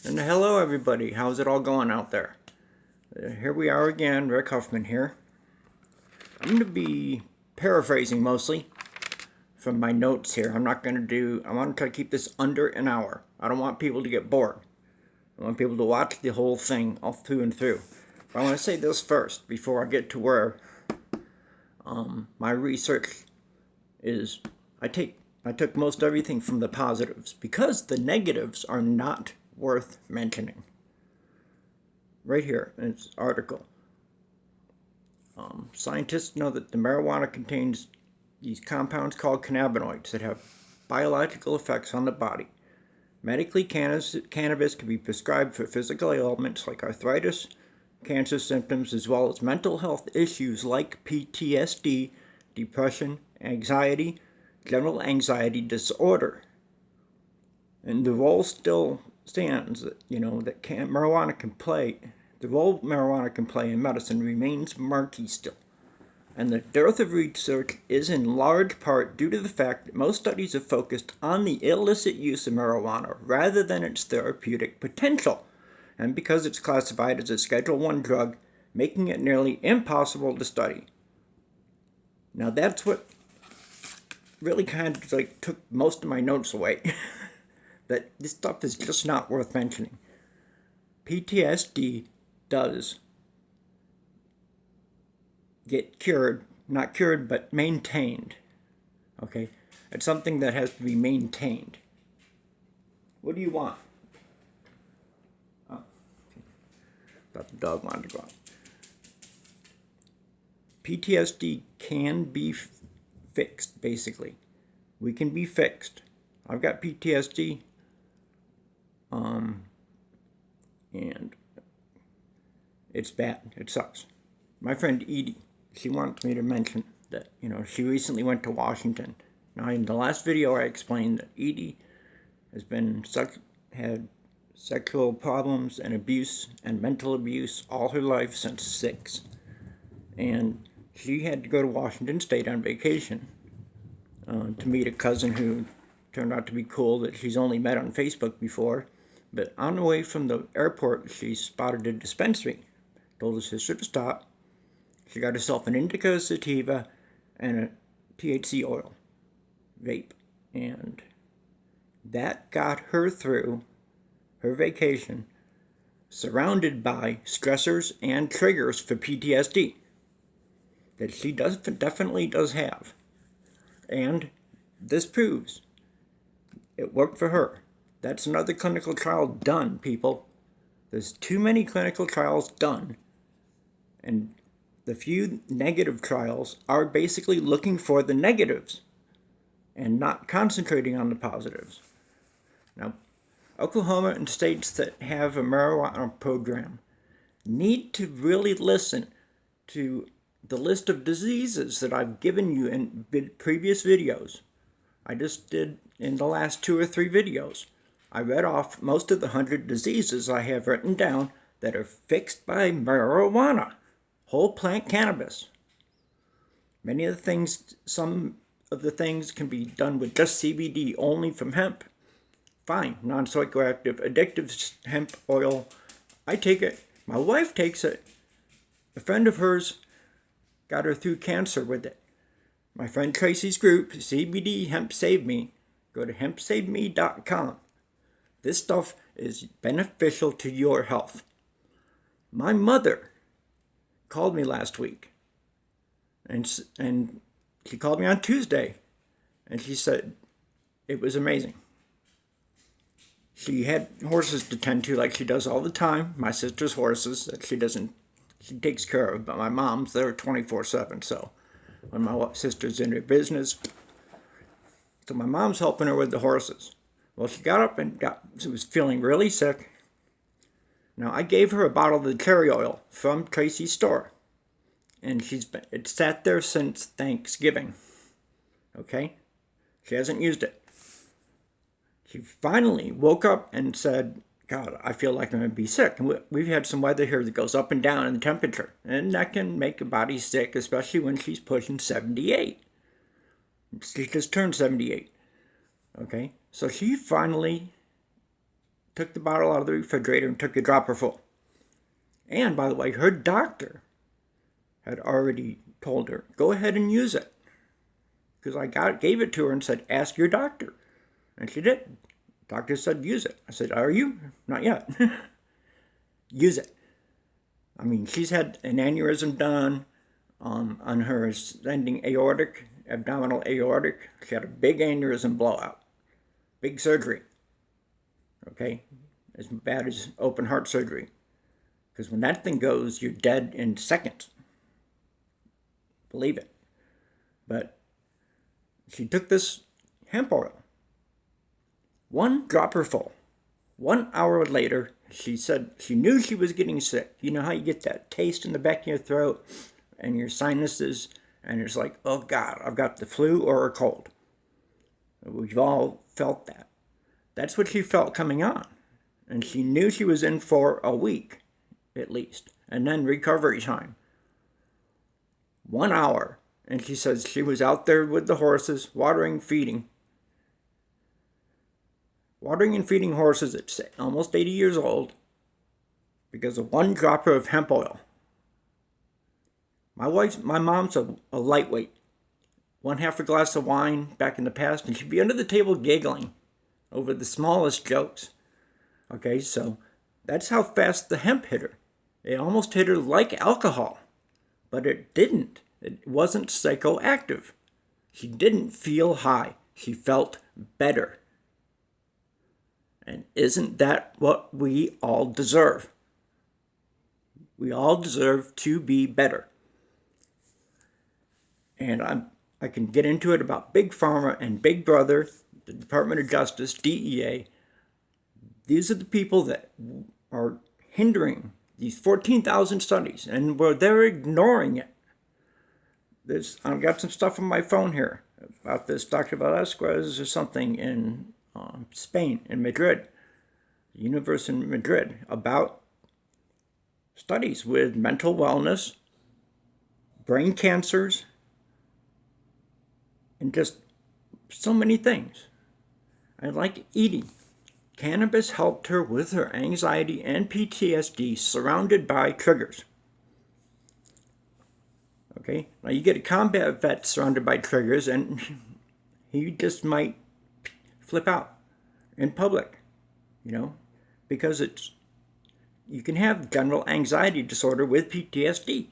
And hello everybody, how's it all going out there? Here we are again, Rick Huffman here. I'm going to be paraphrasing mostly from my notes here. I want to try to keep this under an hour. I don't want people to get bored. I want people to watch the whole thing all through and through. But I want to say this first before I get to where my research is. I took most everything from the positives because the negatives are not worth mentioning. Right here in this article, scientists know that the marijuana contains these compounds called cannabinoids that have biological effects on the body. Medically, cannabis can be prescribed for physical ailments like arthritis, cancer symptoms, as well as mental health issues like PTSD, depression, anxiety, general anxiety disorder. And the role still stands that, marijuana can play, the role marijuana can play in medicine remains murky still. And the dearth of research is in large part due to the fact that most studies have focused on the illicit use of marijuana rather than its therapeutic potential, and because it's classified as a Schedule I drug, making it nearly impossible to study. Now that's what really kind of took most of my notes away. That this stuff is just not worth mentioning. PTSD does get cured, not cured, but maintained. Okay? It's something that has to be maintained. What do you want? Oh, thought the dog wanted to go out. PTSD can be fixed, basically. We can be fixed. I've got PTSD. And it's bad. It sucks. My friend Edie, she wants me to mention that, she recently went to Washington. Now, in the last video, I explained that Edie has had sexual problems and abuse and mental abuse all her life since 6. And she had to go to Washington State on vacation to meet a cousin who turned out to be cool that she's only met on Facebook before. But on the way from the airport, she spotted a dispensary. Told her sister to stop. She got herself an indica sativa and a THC oil vape. And that got her through her vacation, surrounded by stressors and triggers for PTSD that she definitely does have. And this proves it worked for her. That's another clinical trial done, people. There's too many clinical trials done. And the few negative trials are basically looking for the negatives and not concentrating on the positives. Now, Oklahoma and states that have a marijuana program need to really listen to the list of diseases that I've given you in previous videos. I just did in the last 2 or 3 videos. I read off most of the 100 diseases I have written down that are fixed by marijuana, whole plant cannabis. Some of the things can be done with just CBD only from hemp. Fine, non-psychoactive, addictive hemp oil. I take it. My wife takes it. A friend of hers got her through cancer with it. My friend Tracy's group, CBD Hemp Save Me, go to hempsaveme.com. This stuff is beneficial to your health. My mother called me last week, and she called me on Tuesday, and she said it was amazing. She had horses to tend to like she does all the time. My sister's horses that she takes care of, but my mom's, they're 24/7, so when my sister's in her business, so my mom's helping her with the horses. Well, she got up and she was feeling really sick. Now, I gave her a bottle of the cherry oil from Tracy's store, and it sat there since Thanksgiving. Okay? She hasn't used it. She finally woke up and said, God, I feel like I'm going to be sick. And we've had some weather here that goes up and down in the temperature, and that can make a body sick, especially when she's pushing 78. She just turned 78. Okay? So she finally took the bottle out of the refrigerator and took a dropper full. And, by the way, her doctor had already told her, go ahead and use it. Because I gave it to her and said, ask your doctor. And she did. The doctor said, use it. I said, are you? Not yet. Use it. I mean, she's had an aneurysm done on her ascending aortic, abdominal aortic. She had a big aneurysm blowout. Big surgery. Okay? As bad as open heart surgery. Because when that thing goes, you're dead in seconds. Believe it. But she took this hemp oil. One dropper full. 1 hour later, she said she knew she was getting sick. You know how you get that taste in the back of your throat and your sinuses, and it's like, oh God, I've got the flu or a cold. We've all felt that. That's what she felt coming on. And she knew she was in for a week, at least. And then recovery time. 1 hour. And she says she was out there with the horses, watering, feeding. Watering and feeding horses at almost 80 years old because of one dropper of hemp oil. My mom's a lightweight. 1/2 a glass of wine back in the past, and she'd be under the table giggling over the smallest jokes. Okay, so that's how fast the hemp hit her. It almost hit her like alcohol, but it didn't. It wasn't psychoactive. She didn't feel high. She felt better. And isn't that what we all deserve? We all deserve to be better. And I can get into it about Big Pharma and Big Brother, the Department of Justice, DEA. These are the people that are hindering these 14,000 studies, and they're ignoring it. I've got some stuff on my phone here about this Dr. Velasquez or something in Spain, in Madrid, the University in Madrid, about studies with mental wellness, brain cancers, and just so many things. And like Edie, cannabis helped her with her anxiety and PTSD surrounded by triggers. Okay, now you get a combat vet surrounded by triggers and he just might flip out in public, because you can have general anxiety disorder with PTSD.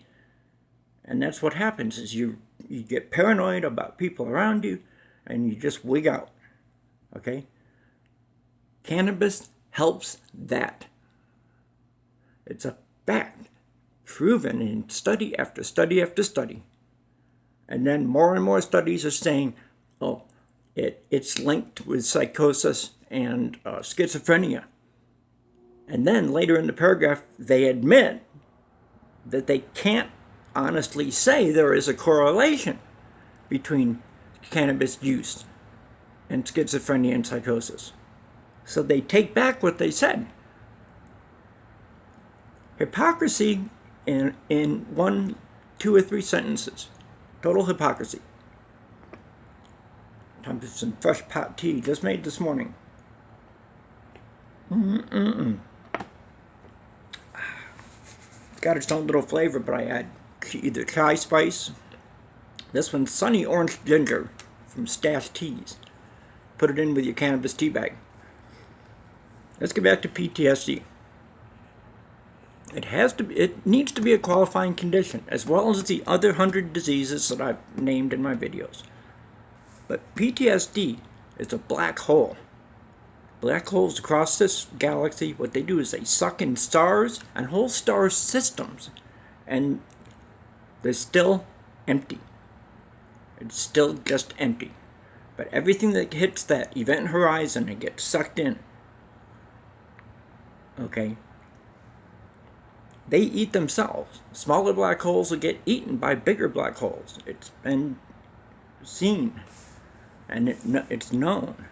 And that's what happens is you get paranoid about people around you and you just wig out. Okay? Cannabis helps that. It's a fact, proven in study after study after study. And then more and more studies are saying, it's linked with psychosis and schizophrenia. And then later in the paragraph, they admit that they can't honestly say there is a correlation between cannabis use and schizophrenia and psychosis. So they take back what they said. Hypocrisy in 1, 2, or 3 sentences. Total hypocrisy. Time for some fresh pot tea just made this morning. Got its own little flavor, but I add either chai spice. This one's Sunny Orange Ginger from Stash Teas. Put it in with your cannabis tea bag. Let's get back to PTSD. It needs to be a qualifying condition, as well as the other 100 diseases that I've named in my videos. But PTSD is a black hole. Black holes across this galaxy, what they do is they suck in stars and whole star systems, and they're still empty. It's still just empty. But everything that hits that event horizon, it gets sucked in. Okay? They eat themselves. Smaller black holes will get eaten by bigger black holes. It's been seen, and it's known.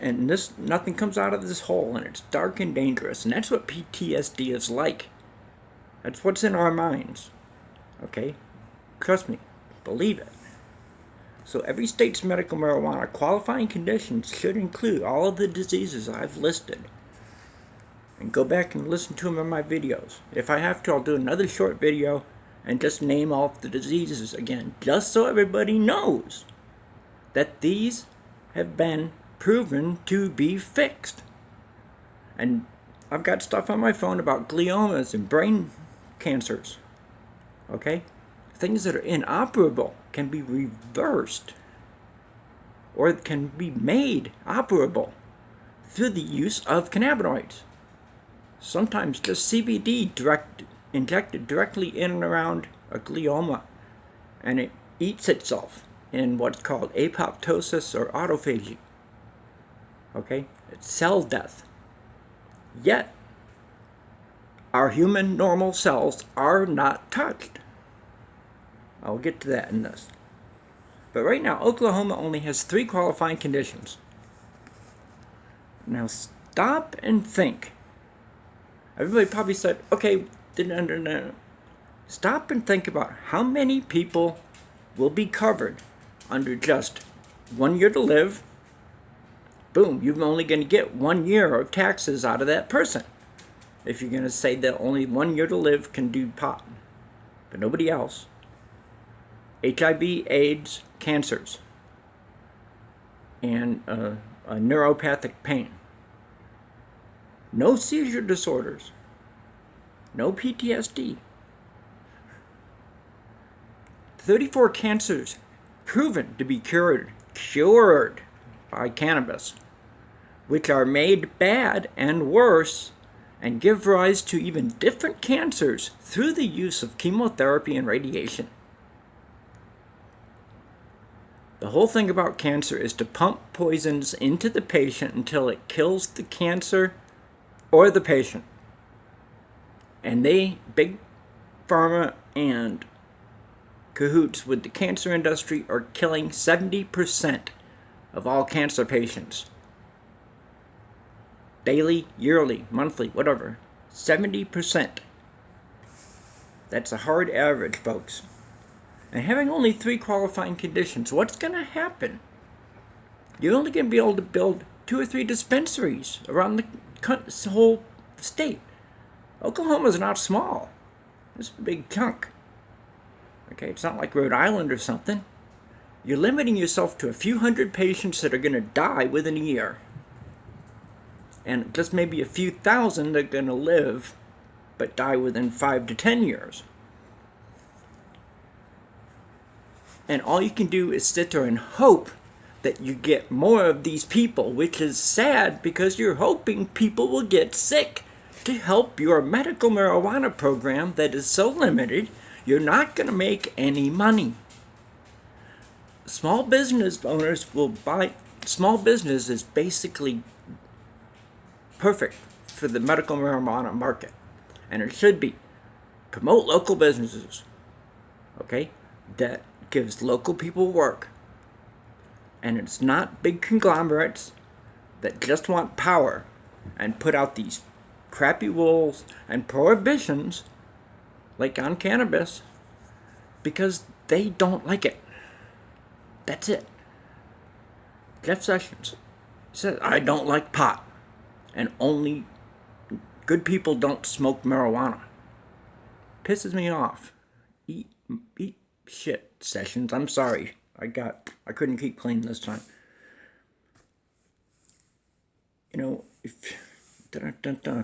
And nothing comes out of this hole, and it's dark and dangerous, and that's what PTSD is like. That's what's in our minds. Okay? Trust me. Believe it. So every state's medical marijuana qualifying conditions should include all of the diseases I've listed. And go back and listen to them in my videos. If I have to, I'll do another short video and just name off the diseases again, just so everybody knows that these have been proven to be fixed. And I've got stuff on my phone about gliomas and brain cancers. Okay? Things that are inoperable can be reversed or can be made operable through the use of cannabinoids. Sometimes just CBD injected directly in and around a glioma, and it eats itself in what's called apoptosis or autophagy. Okay? It's cell death. Yet, our human normal cells are not touched. I'll get to that in this. But right now, Oklahoma only has 3 qualifying conditions. Now stop and think. Everybody probably said, okay, stop and think about how many people will be covered under just 1 year to live. Boom, you're only going to get 1 year of taxes out of that person. If you're going to say that only 1 year to live can do pot, but nobody else. HIV, AIDS, cancers, and neuropathic pain. No seizure disorders. No PTSD. 34 cancers proven to be cured by cannabis, which are made bad and worse and give rise to even different cancers through the use of chemotherapy and radiation. The whole thing about cancer is to pump poisons into the patient until it kills the cancer or the patient. And big pharma and cahoots with the cancer industry, are killing 70% of all cancer patients. Daily, yearly, monthly, whatever. 70%. That's a hard average, folks. And having only 3 qualifying conditions, what's going to happen? You're only going to be able to build 2 or 3 dispensaries around the whole state. Oklahoma's not small. It's a big chunk. Okay, it's not like Rhode Island or something. You're limiting yourself to a few hundred patients that are going to die within a year. And just maybe a few thousand that are going to live but die within 5 to 10 years. And all you can do is sit there and hope that you get more of these people, which is sad because you're hoping people will get sick to help your medical marijuana program that is so limited, you're not going to make any money. Small business owners will buy. Small business is basically perfect for the medical marijuana market, and it should be. Promote local businesses, okay? That gives local people work. And it's not big conglomerates that just want power and put out these crappy rules and prohibitions like on cannabis because they don't like it. That's it. Jeff Sessions says, I don't like pot, and only good people don't smoke marijuana. Pisses me off. Eat shit, Sessions. I'm sorry. I couldn't keep clean this time. You know,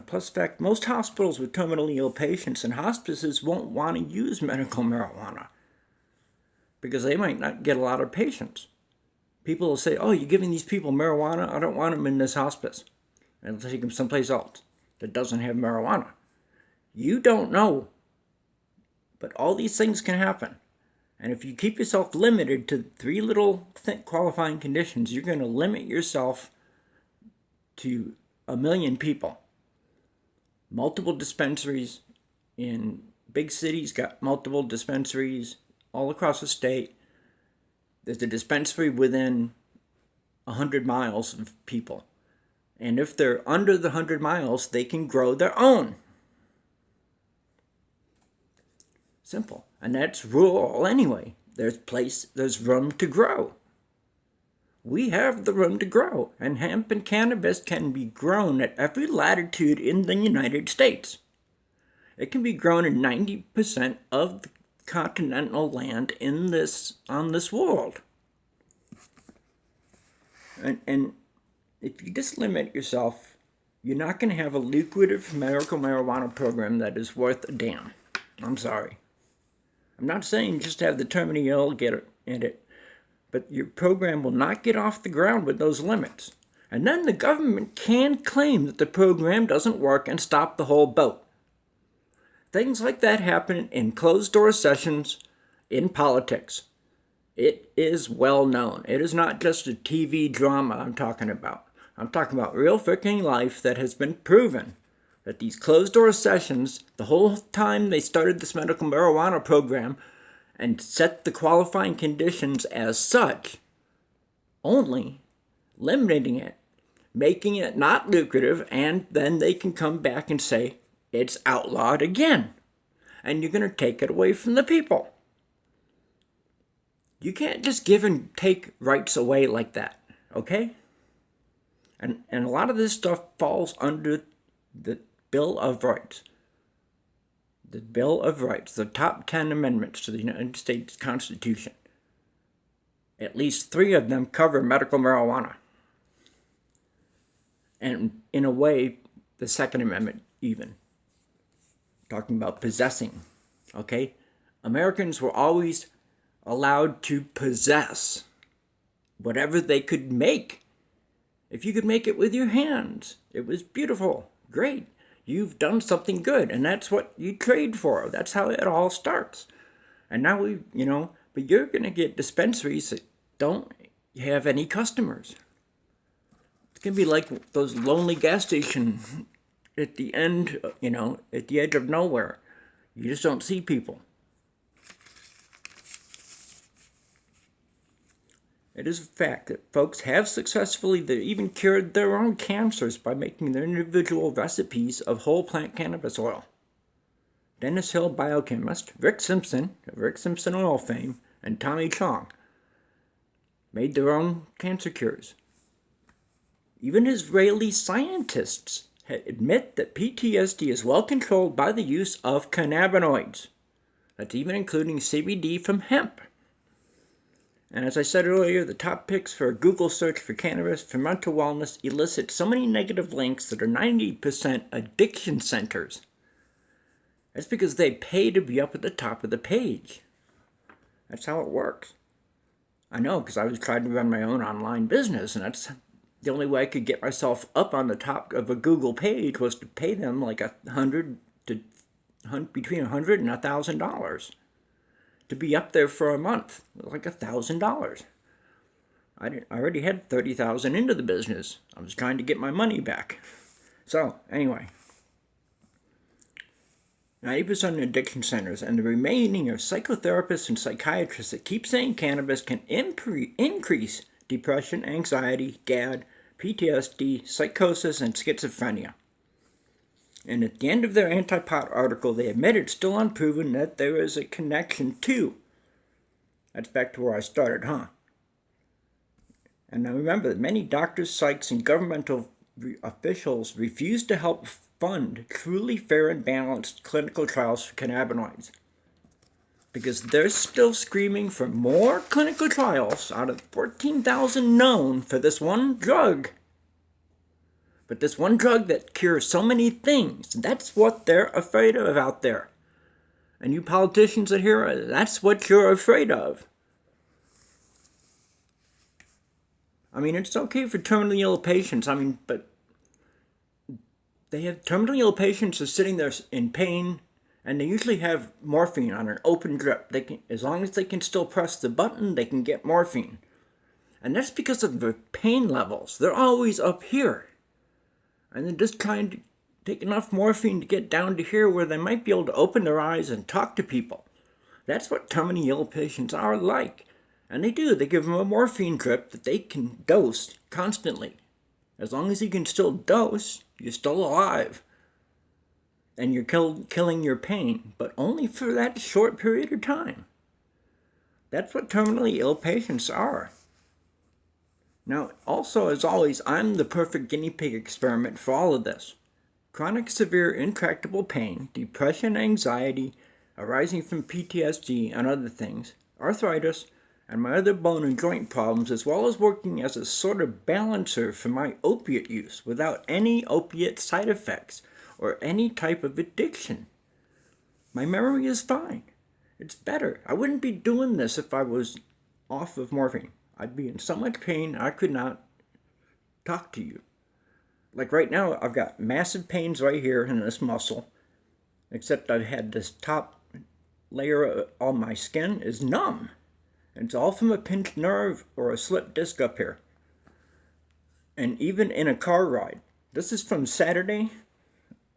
plus fact, most hospitals with terminally ill patients and hospices won't want to use medical marijuana because they might not get a lot of patients. People will say, oh, you're giving these people marijuana? I don't want them in this hospice. And they'll take them someplace else that doesn't have marijuana. You don't know. But all these things can happen. And if you keep yourself limited to 3 little qualifying conditions, you're going to limit yourself to 1 million people. Multiple dispensaries in big cities, got multiple dispensaries all across the state. There's a dispensary within 100 miles of people. And if they're under the 100 miles, they can grow their own. Simple. And that's rural anyway. there's room to grow. We have the room to grow, and hemp and cannabis can be grown at every latitude in the United States. It can be grown in 90% of the continental land on this world. And if you just limit yourself, you're not going to have a lucrative medical marijuana program that is worth a damn. I'm sorry. I'm not saying just have the terminally ill get it, but your program will not get off the ground with those limits. And then the government can claim that the program doesn't work and stop the whole boat. Things like that happen in closed-door sessions in politics. It is well known. It is not just a TV drama I'm talking about. I'm talking about real freaking life that has been proven that these closed-door sessions, the whole time they started this medical marijuana program and set the qualifying conditions as such, only limiting it, making it not lucrative, and then they can come back and say, it's outlawed again, and you're going to take it away from the people. You can't just give and take rights away like that, okay? And a lot of this stuff falls under the Bill of Rights. The Bill of Rights, the top 10 amendments to the United States Constitution. At least 3 of them cover medical marijuana. And in a way, the Second Amendment even. Talking about possessing, okay? Americans were always allowed to possess whatever they could make. If you could make it with your hands, it was beautiful, great. You've done something good, and that's what you trade for. That's how it all starts. And now but you're going to get dispensaries that don't have any customers. It's going to be like those lonely gas stations at the end, at the edge of nowhere. You just don't see people. It is a fact that folks have successfully even cured their own cancers by making their individual recipes of whole plant cannabis oil. Dennis Hill biochemist, Rick Simpson, of Rick Simpson oil fame, and Tommy Chong made their own cancer cures. Even Israeli scientists admit that PTSD is well controlled by the use of cannabinoids. That's even including CBD from hemp. And as I said earlier, the top picks for a Google search for cannabis for mental wellness elicit so many negative links that are 90% addiction centers. That's because they pay to be up at the top of the page. That's how it works. I know, because I was trying to run my own online business, and that's the only way I could get myself up on the top of a Google page was to pay them like between $100 and $1,000 to be up there for a month, like $1,000. I already had $30,000 into the business. I was trying to get my money back. So anyway, 90% addiction centers, and the remaining are psychotherapists and psychiatrists that keep saying cannabis can increase depression, anxiety, GAD, PTSD, psychosis, and schizophrenia. And at the end of their anti-pot article, they admit it's still unproven that there is a connection to. That's back to where I started, huh? And now remember that many doctors, psychs, and governmental officials refuse to help fund truly fair and balanced clinical trials for cannabinoids. Because they're still screaming for more clinical trials out of 14,000 known for this one drug. But this one drug that cures so many things, that's what they're afraid of out there. And you politicians that hear, that's what you're afraid of. I mean, it's okay for terminally ill patients, but they have terminally ill patients who are sitting there in pain, and they usually have morphine on an open drip. They can, as long as they can still press the button, they can get morphine. And that's because of their pain levels. They're always up here. And they're just trying to take enough morphine to get down to here where they might be able to open their eyes and talk to people. That's what terminally ill patients are like. And they do. They give them a morphine drip that they can dose constantly. As long as you can still dose, you're still alive. And you're killing your pain, but only for that short period of time. That's what terminally ill patients are. Now, also, as always, I'm the perfect guinea pig experiment for all of this. Chronic severe intractable pain, depression, anxiety, arising from PTSD and other things, arthritis, and my other bone and joint problems, as well as working as a sort of balancer for my opiate use without any opiate side effects or any type of addiction. My memory is fine. It's better. I wouldn't be doing this if I was off of morphine. I'd be in so much pain I could not talk to you. Like right now, I've got massive pains right here in this muscle, except I've had this top layer on my skin is numb. It's all from a pinched nerve or a slipped disc up here. And even in a car ride. This is from Saturday,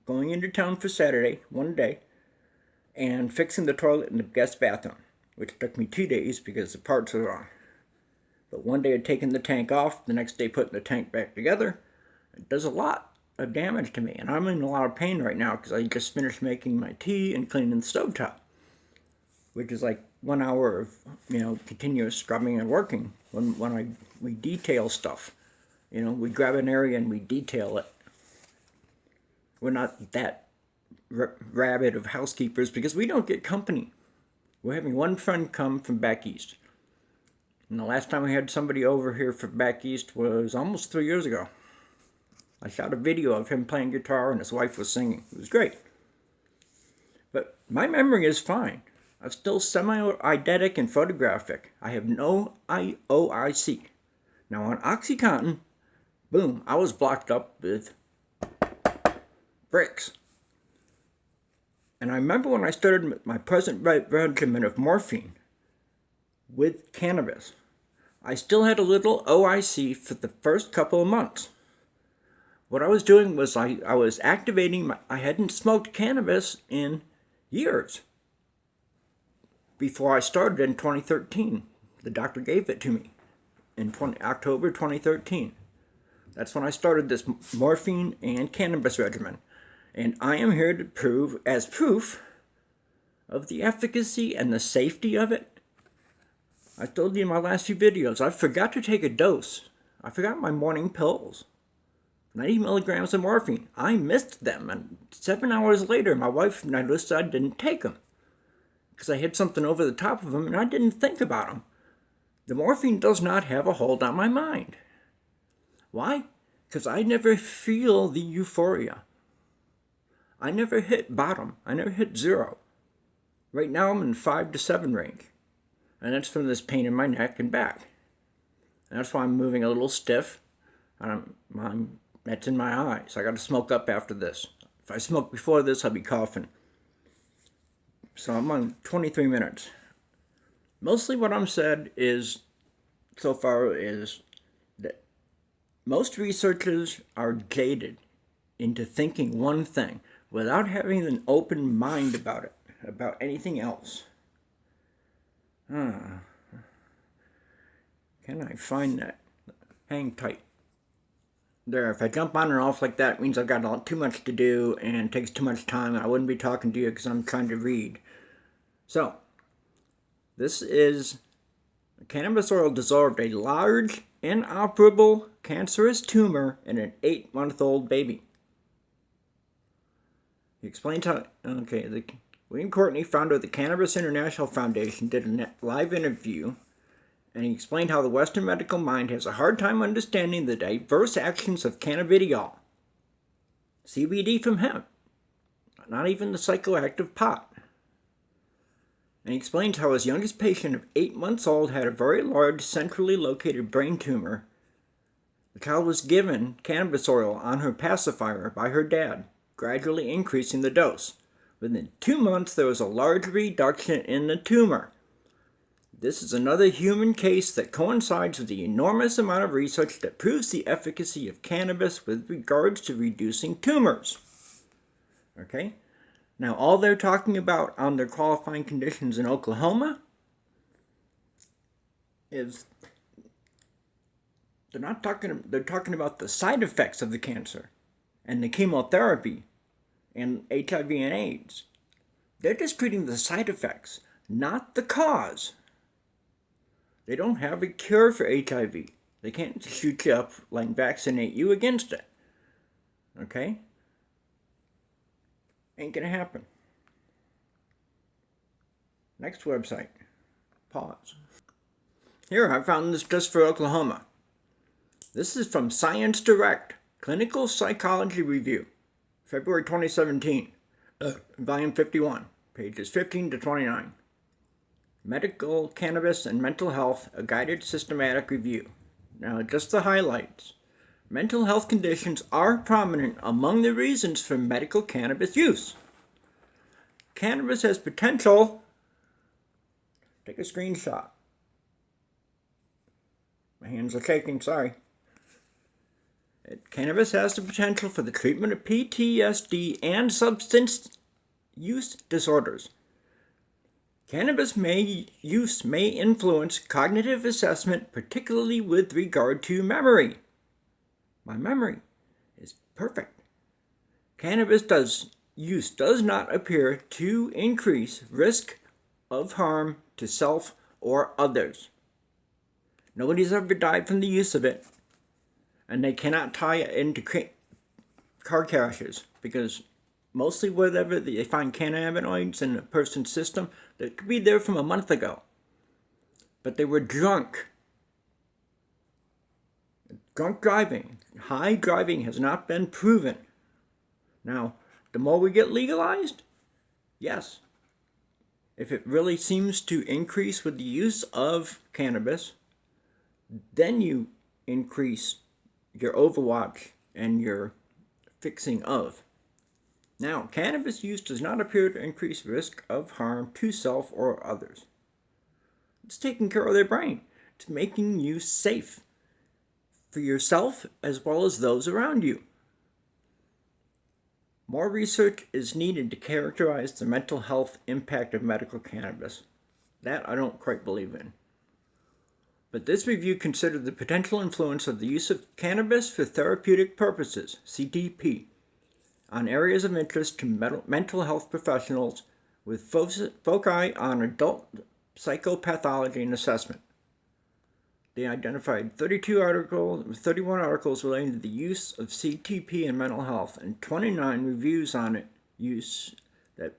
going into town for Saturday, one day, and fixing the toilet in the guest bathroom, which took me 2 days because the parts were wrong. But one day I'd taken the tank off, the next day putting the tank back together. It does a lot of damage to me, and I'm in a lot of pain right now because I just finished making my tea and cleaning the stovetop, which is like 1 hour of, continuous scrubbing and working when we detail stuff. We grab an area and we detail it. We're not that rabid of housekeepers because we don't get company. We're having one friend come from back east. And the last time we had somebody over here from back east was almost 3 years ago. I shot a video of him playing guitar and his wife was singing. It was great. But my memory is fine. I'm still semi-eidetic and photographic. I have no OIC. Now on OxyContin, boom, I was blocked up with bricks. And I remember when I started my present regimen of morphine with cannabis, I still had a little OIC for the first couple of months. What I was doing was I was activating I hadn't smoked cannabis in years. Before I started in 2013. The doctor gave it to me in October 2013. That's when I started this morphine and cannabis regimen. And I am here to prove, as proof of the efficacy and the safety of it. I told you in my last few videos, I forgot to take a dose. I forgot my morning pills. 90 milligrams of morphine. I missed them, and 7 hours later, my wife noticed I didn't take them because I had something over the top of them, and I didn't think about them. The morphine does not have a hold on my mind. Why? Because I never feel the euphoria. I never hit bottom. I never hit zero. Right now, I'm in 5 to 7 range, and that's from this pain in my neck and back. And that's why I'm moving a little stiff, and that's in my eyes. I got to smoke up after this. If I smoked before this, I'd be coughing. So I'm on 23 minutes. Mostly what I'm said is, so far, is that most researchers are jaded into thinking one thing without having an open mind about it, about anything else. Can I find that? Hang tight. There, if I jump on and off like that, it means I've got too much to do and it takes too much time, and I wouldn't be talking to you because I'm trying to read. So, this is cannabis oil dissolved a large, inoperable, cancerous tumor in an 8-month-old baby. He explains how, William Courtney, founder of the Cannabis International Foundation, did a live interview, and he explained how the Western medical mind has a hard time understanding the diverse actions of cannabidiol, CBD from hemp, not even the psychoactive pot. And he explains how his youngest patient of 8 months old had a very large centrally located brain tumor. The child was given cannabis oil on her pacifier by her dad, gradually increasing the dose. Within 2 months, there was a large reduction in the tumor. This is another human case that coincides with the enormous amount of research that proves the efficacy of cannabis with regards to reducing tumors. Okay? Now, all they're talking about on their qualifying conditions in Oklahoma is they're talking about the side effects of the cancer and the chemotherapy and HIV and AIDS. They're just treating the side effects, not the cause. They don't have a cure for HIV. They can't shoot you up and vaccinate you against it. Okay? Ain't gonna happen. Next website. Pause. Here, I found this just for Oklahoma. This is from Science Direct, Clinical Psychology Review, February 2017, volume 51, pages 15 to 29. Medical Cannabis and Mental Health, a Guided Systematic Review. Now, just the highlights. Mental health conditions are prominent among the reasons for medical cannabis use. Cannabis has potential. Take a screenshot. My hands are shaking, sorry. Cannabis has the potential for the treatment of PTSD and substance use disorders. Cannabis use may influence cognitive assessment, particularly with regard to memory. My memory is perfect. Cannabis use does not appear to increase risk of harm to self or others. Nobody's ever died from the use of it, and they cannot tie it into car crashes because mostly whatever they find cannabinoids in a person's system that could be there from a month ago, but they were drunk. Drunk driving, high driving has not been proven. Now, the more we get legalized, yes. If it really seems to increase with the use of cannabis, then you increase your overwatch and your fixing of. Now, cannabis use does not appear to increase risk of harm to self or others. It's taking care of their brain. It's making you safe for yourself as well as those around you. More research is needed to characterize the mental health impact of medical cannabis. That I don't quite believe in. But this review considered the potential influence of the use of cannabis for therapeutic purposes, CTP, on areas of interest to mental health professionals with foci on adult psychopathology and assessment. They identified 31 articles relating to the use of CTP in mental health and 29 reviews on its use that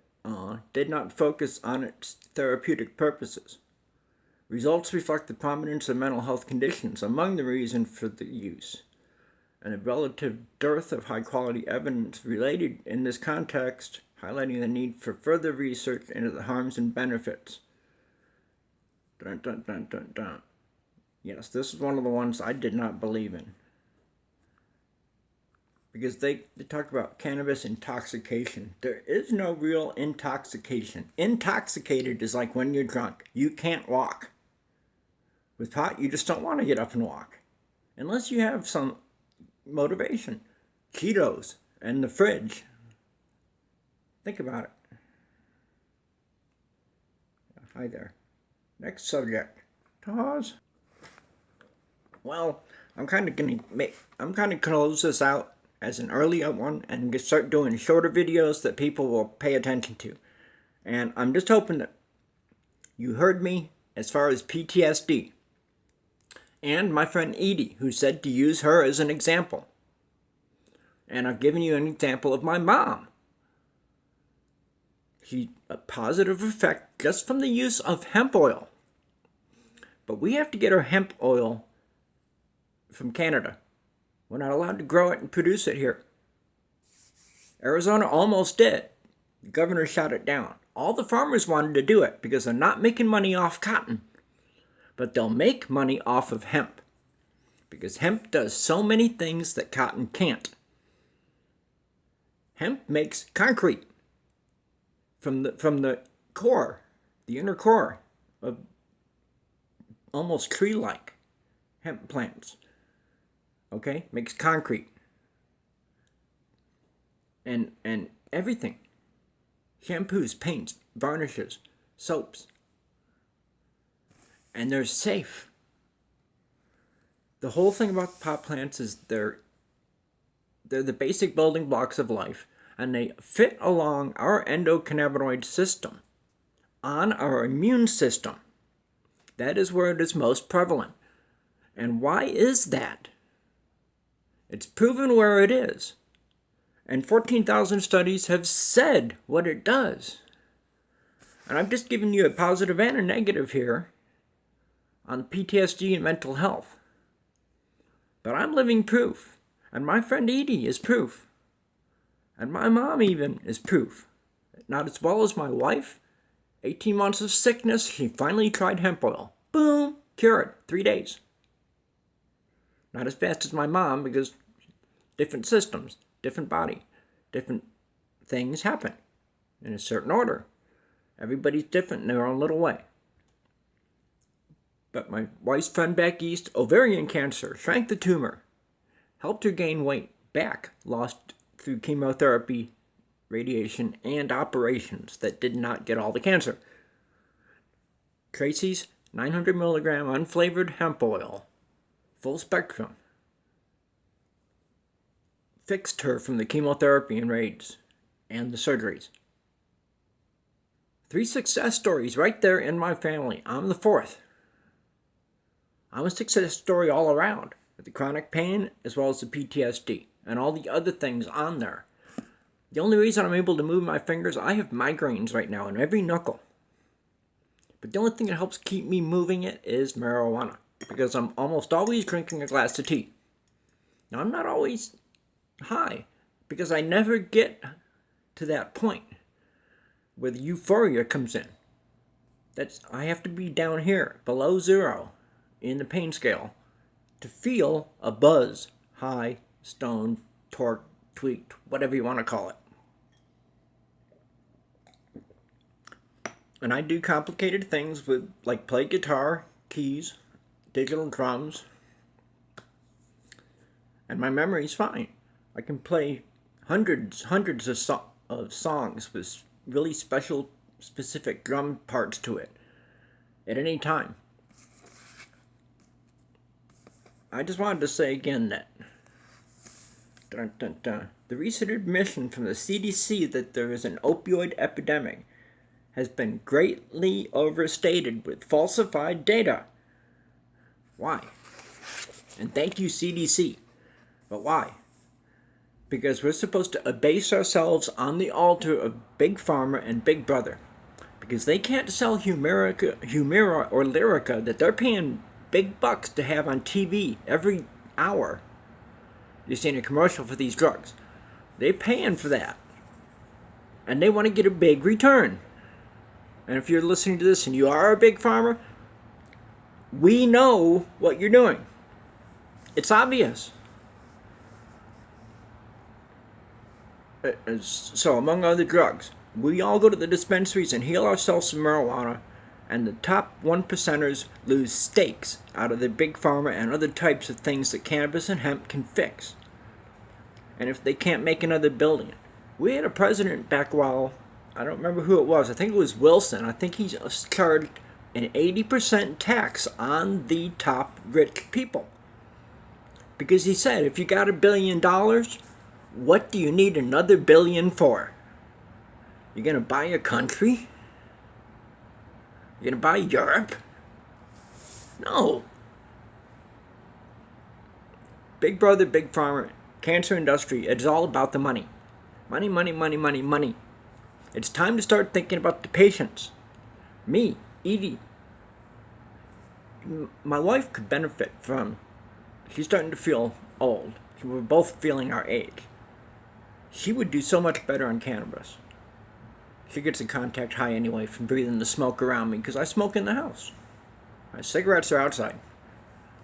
did not focus on its therapeutic purposes. Results reflect the prominence of mental health conditions among the reasons for the use, and a relative dearth of high-quality evidence related in this context, highlighting the need for further research into the harms and benefits. Dun, dun, dun, dun, dun. Yes, this is one of the ones I did not believe in. Because they talk about cannabis intoxication. There is no real intoxication. Intoxicated is like when you're drunk. You can't walk. With pot, you just don't want to get up and walk. Unless you have some motivation. Cheetos and the fridge. Think about it. Hi there. Next subject. Pause. Well, I'm kind of close this out as an early one and start doing shorter videos that people will pay attention to. And I'm just hoping that you heard me as far as PTSD. And my friend Edie, who said to use her as an example. And I've given you an example of my mom. She a positive effect just from the use of hemp oil. But we have to get our hemp oil from Canada. We're not allowed to grow it and produce it here. Arizona almost did. The governor shot it down. All the farmers wanted to do it because they're not making money off cotton. But they'll make money off of hemp. Because hemp does so many things that cotton can't. Hemp makes concrete from the core, the inner core of almost tree-like hemp plants. Okay, makes concrete and everything. Shampoos, paints, varnishes, soaps. And they're safe. The whole thing about pot plants is they're the basic building blocks of life, and they fit along our endocannabinoid system, on our immune system. That is where it is most prevalent. And why is that? It's proven where it is. And 14,000 studies have said what it does. And I'm just giving you a positive and a negative here on PTSD and mental health. But I'm living proof. And my friend Edie is proof. And my mom even is proof. Not as well as my wife. 18 months of sickness, she finally tried hemp oil. Boom! Cured. 3 days. Not as fast as my mom, because different systems, different body, different things happen in a certain order. Everybody's different in their own little way. But my wife's friend back east, ovarian cancer, shrank the tumor, helped her gain weight back, lost through chemotherapy, radiation, and operations that did not get all the cancer. Tracy's 900 milligram unflavored hemp oil, full spectrum, fixed her from the chemotherapy and raids and the surgeries. 3 success stories right there in my family. I'm the 4th. I'm a success story all around, with the chronic pain as well as the PTSD and all the other things on there. The only reason I'm able to move my fingers, I have migraines right now in every knuckle. But the only thing that helps keep me moving it is marijuana, because I'm almost always drinking a glass of tea. Now, I'm not always high, because I never get to that point where the euphoria comes in. I have to be down here, below 0, in the pain scale, to feel a buzz, high, stoned, torqued, tweaked, whatever you want to call it. And I do complicated things with, like, play guitar, keys, digital drums, and my memory's fine. I can play hundreds of songs with really special, specific drum parts to it at any time. I just wanted to say again that the recent admission from the CDC that there is an opioid epidemic has been greatly overstated with falsified data. Why? And thank you, CDC. But why? Because we're supposed to abase ourselves on the altar of Big Pharma and Big Brother. Because they can't sell Humira or Lyrica that they're paying big bucks to have on TV every hour. You're seeing a commercial for these drugs. They're paying for that. And they want to get a big return. And if you're listening to this and you are a big farmer, we know what you're doing. It's obvious. So, among other drugs, we all go to the dispensaries and heal ourselves from marijuana, and the top 1%ers lose stakes out of the big pharma and other types of things that cannabis and hemp can fix. And if they can't make another billion. We had a president back while, I don't remember who it was, I think it was Wilson. I think he charged an 80% tax on the top rich people. Because he said, if you got $1 billion, what do you need another billion for? You're going to buy a country? You're going to buy Europe? No. Big Brother, Big Pharma, cancer industry, it's all about the money. Money, money, money, money, money. It's time to start thinking about the patients. Me, Edie. My wife could benefit from, she's starting to feel old. We're both feeling our age. She would do so much better on cannabis. She gets a contact high anyway from breathing the smoke around me because I smoke in the house. My cigarettes are outside.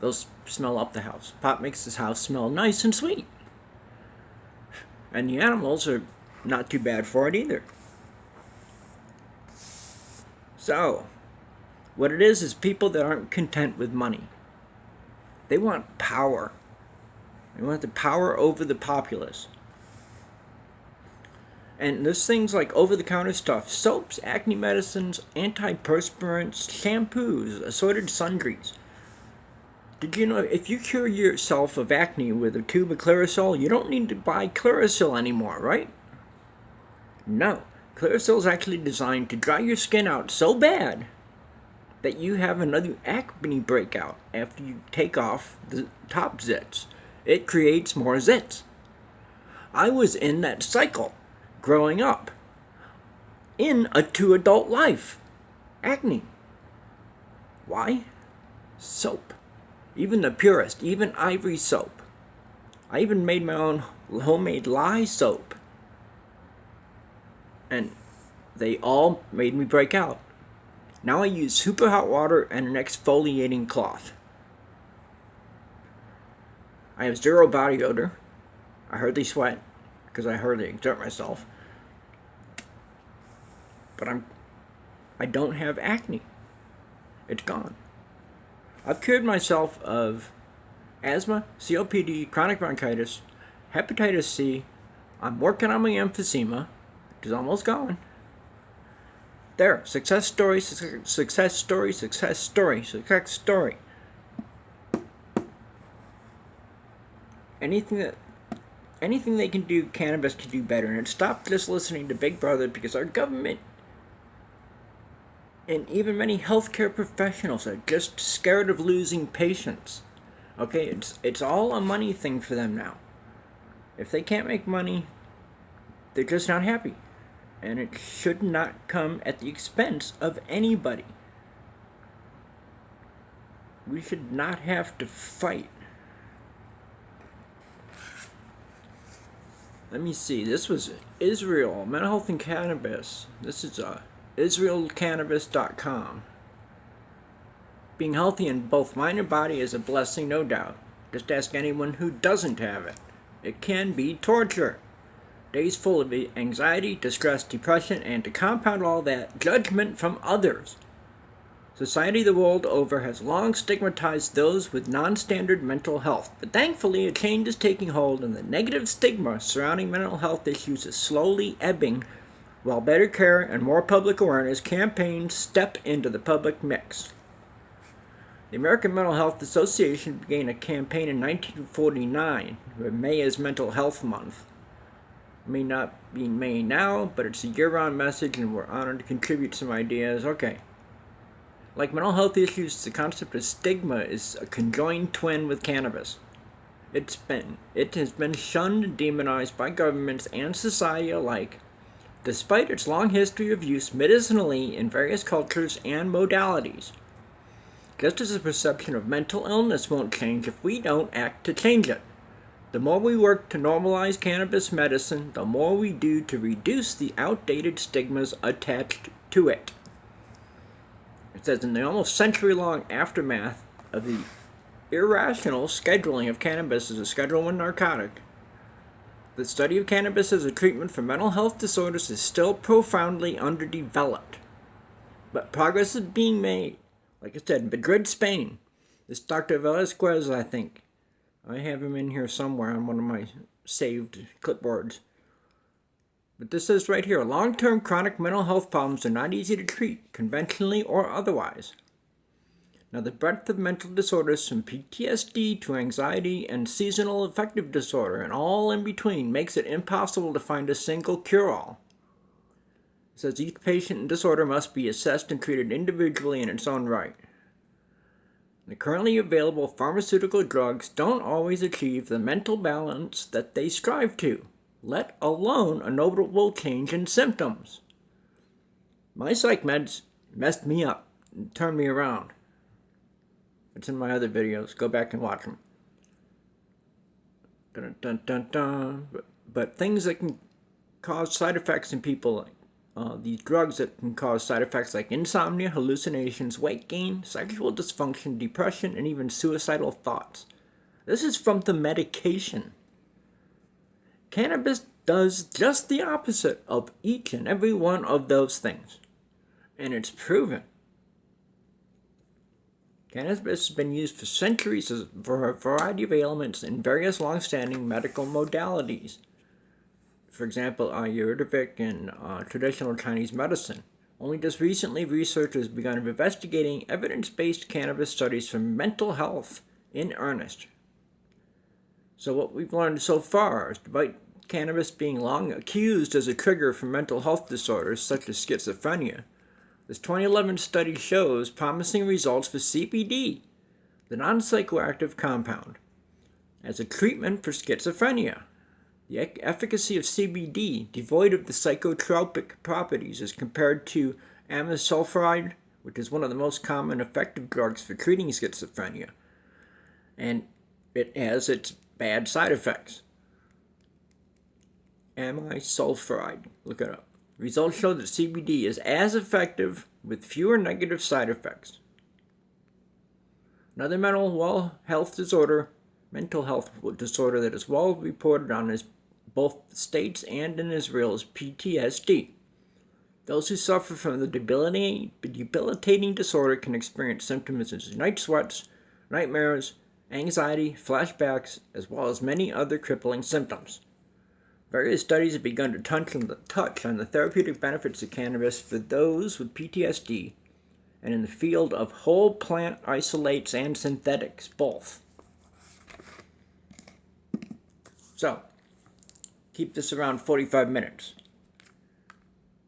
Those smell up the house. Pot makes this house smell nice and sweet. And the animals are not too bad for it either. So, what it is people that aren't content with money. They want power. They want the power over the populace. And there's things like over-the-counter stuff, soaps, acne medicines, antiperspirants, shampoos, assorted sundries. Did you know if you cure yourself of acne with a tube of Clearasil, you don't need to buy Clearasil anymore, right? No. Clearasil is actually designed to dry your skin out so bad that you have another acne breakout after you take off the top zits. It creates more zits. I was in that cycle growing up to adult life. Acne. Why? Soap. Even the purest, even ivory soap. I even made my own homemade lye soap. And they all made me break out. Now I use super hot water and an exfoliating cloth. I have zero body odor. I hardly sweat because I hardly exert myself. But I don't have acne. It's gone. I've cured myself of asthma, COPD, chronic bronchitis, hepatitis C. I'm working on my emphysema, which is almost gone. There, success story, success story, success story, success story. Anything they can do, cannabis can do better. And stop just listening to Big Brother, because our government and even many healthcare professionals are just scared of losing patients. Okay, it's all a money thing for them now. If they can't make money, they're just not happy. And it should not come at the expense of anybody. We should not have to fight. Let me see. This was Israel, mental health and cannabis. This is israelcannabis.com. Being healthy in both mind and body is a blessing, no doubt. Just ask anyone who doesn't have it. It can be torture. Days full of anxiety, distress, depression, and to compound all that, judgment from others. Society the world over has long stigmatized those with non-standard mental health, but thankfully a change is taking hold and the negative stigma surrounding mental health issues is slowly ebbing, while better care and more public awareness campaigns step into the public mix. The American Mental Health Association began a campaign in 1949, where May is Mental Health Month. It may not be May now, but it's a year-round message and we're honored to contribute some ideas. Okay. Like mental health issues, the concept of stigma is a conjoined twin with cannabis. It has been shunned and demonized by governments and society alike, despite its long history of use medicinally in various cultures and modalities. Just as the perception of mental illness won't change if we don't act to change it. The more we work to normalize cannabis medicine, the more we do to reduce the outdated stigmas attached to it. It says, in the almost century-long aftermath of the irrational scheduling of cannabis as a Schedule I narcotic, the study of cannabis as a treatment for mental health disorders is still profoundly underdeveloped. But progress is being made. Like I said, in Madrid, Spain. This Dr. Velasquez, I think. I have him in here somewhere on one of my saved clipboards. But this says right here, long-term chronic mental health problems are not easy to treat, conventionally or otherwise. Now, the breadth of mental disorders from PTSD to anxiety and seasonal affective disorder and all in between makes it impossible to find a single cure-all. It says each patient and disorder must be assessed and treated individually in its own right. The currently available pharmaceutical drugs don't always achieve the mental balance that they strive to, let alone a notable change in symptoms. My psych meds messed me up and turned me around. It's in my other videos. Go back and watch them. Dun, dun, dun, dun. But things that can cause side effects in people, these drugs that can cause side effects like insomnia, hallucinations, weight gain, sexual dysfunction, depression, and even suicidal thoughts. This is from the medication. Cannabis does just the opposite of each and every one of those things. And it's proven. Cannabis has been used for centuries for a variety of ailments in various long-standing medical modalities. For example, Ayurvedic and traditional Chinese medicine. Only just recently, researchers began investigating evidence-based cannabis studies for mental health in earnest. So what we've learned so far is, despite cannabis being long accused as a trigger for mental health disorders such as schizophrenia, the This 2011 study shows promising results for CBD, the non-psychoactive compound, as a treatment for schizophrenia. The efficacy of CBD, devoid of the psychotropic properties, as compared to amisulfide, which is one of the most common effective drugs for treating schizophrenia, and it has its bad side effects. Amisulfide, look it up. Results show that CBD is as effective with fewer negative side effects. Another mental health disorder that is well reported on in both the States and in Israel is PTSD. Those who suffer from the debilitating disorder can experience symptoms such as night sweats, nightmares, anxiety, flashbacks, as well as many other crippling symptoms. Various studies have begun to touch on the therapeutic benefits of cannabis for those with PTSD and in the field of whole plant isolates and synthetics, both. So, keep this around 45 minutes.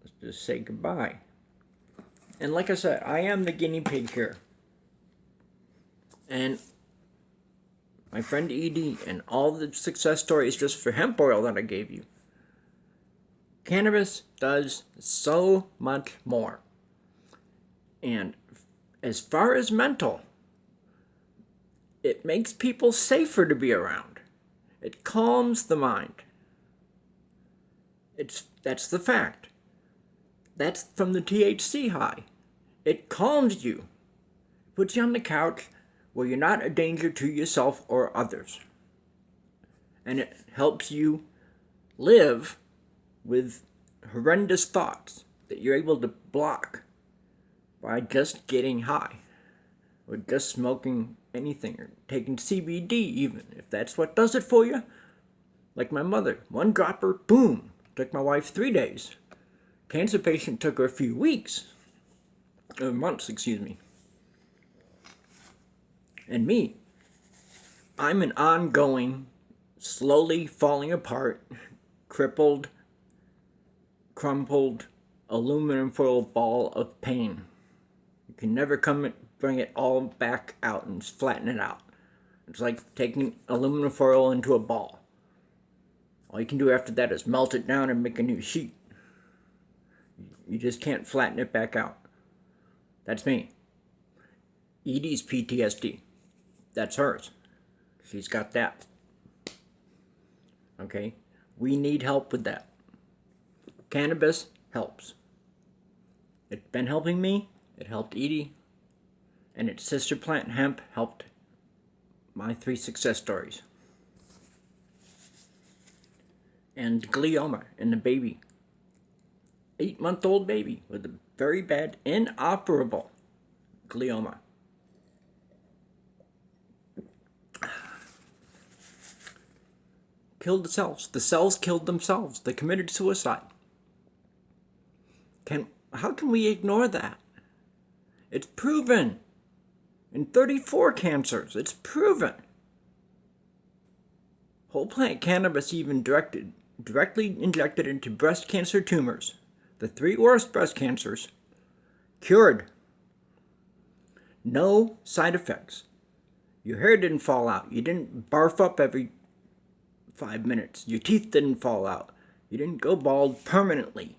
Let's just say goodbye. And like I said, I am the guinea pig here. And my friend Edie and all the success stories just for hemp oil that I gave you. Cannabis does so much more. And as far as mental, it makes people safer to be around. It calms the mind. That's the fact. That's from the THC high. It calms you. Puts you on the couch where you're not a danger to yourself or others. And it helps you live with horrendous thoughts that you're able to block by just getting high or just smoking anything or taking CBD even, if that's what does it for you. Like my mother, one dropper, boom. Took my wife 3 days. Cancer patient took her a few weeks. Or months, excuse me. And me, I'm an ongoing, slowly falling apart, crippled, crumpled, aluminum foil ball of pain. You can never bring it all back out and flatten it out. It's like taking aluminum foil into a ball. All you can do after that is melt it down and make a new sheet. You just can't flatten it back out. That's me. Edie's PTSD. That's hers. She's got that. Okay? We need help with that. Cannabis helps. It's been helping me. It helped Edie. And its sister plant, hemp, helped my 3 success stories. And glioma in the baby. 8-month-old baby with a very bad, inoperable glioma. Killed the cells. The cells killed themselves. They committed suicide. How can we ignore that? It's proven. In 34 cancers, it's proven. Whole plant cannabis even directly injected into breast cancer tumors. The 3 worst breast cancers. Cured. No side effects. Your hair didn't fall out. You didn't barf up every 5 minutes. Your teeth didn't fall out. You didn't go bald permanently,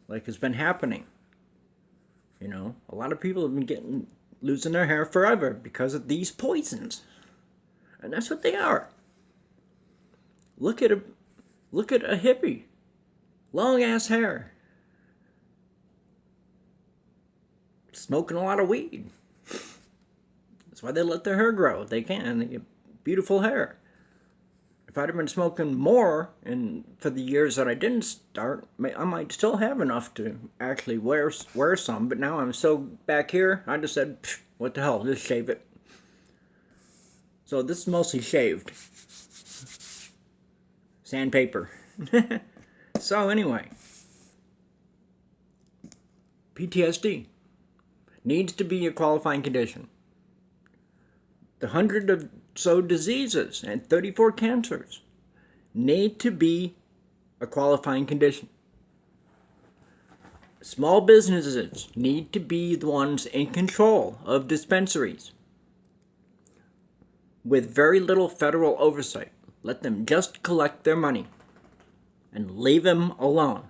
like has been happening. You know, a lot of people have been losing their hair forever because of these poisons. And that's what they are. Look at a hippie. Long ass hair. Smoking a lot of weed. That's why they let their hair grow. They can. They get beautiful hair. If I'd have been smoking more for the years that I didn't start, I might still have enough to actually wear some. But now I'm so back here, I just said, what the hell, just shave it. So this is mostly shaved. Sandpaper. So anyway, PTSD needs to be a qualifying condition. The 100 or so diseases and 34 cancers need to be a qualifying condition. Small businesses need to be the ones in control of dispensaries with very little federal oversight. Let them just collect their money and leave them alone.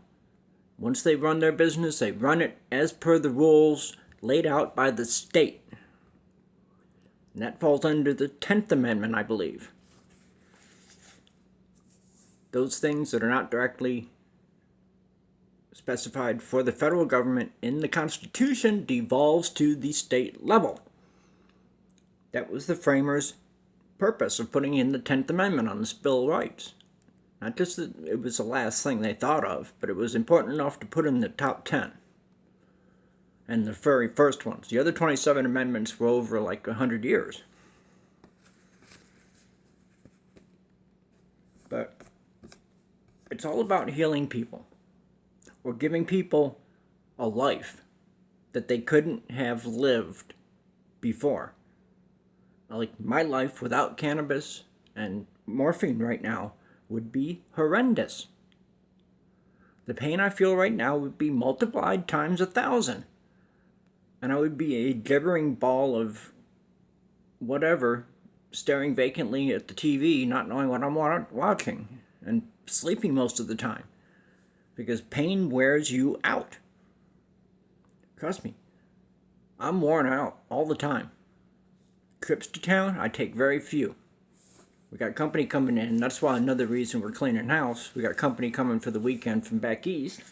Once they run their business, they run it as per the rules laid out by the state. And that falls under the 10th Amendment, I believe. Those things that are not directly specified for the federal government in the Constitution devolves to the state level. That was the framers' purpose of putting in the 10th Amendment on the Bill of Rights. Not just that it was the last thing they thought of, but it was important enough to put in the top 10. And the very first ones. The other 27 amendments were over like 100 years. But it's all about healing people. Or giving people a life that they couldn't have lived before. Like my life without cannabis and morphine right now would be horrendous. The pain I feel right now would be multiplied times 1,000. And I would be a gibbering ball of whatever, staring vacantly at the TV, not knowing what I'm watching, and sleeping most of the time. Because pain wears you out. Trust me, I'm worn out all the time. Trips to town, I take very few. We got company coming in. That's why another reason we're cleaning house. We got company coming for the weekend from back east.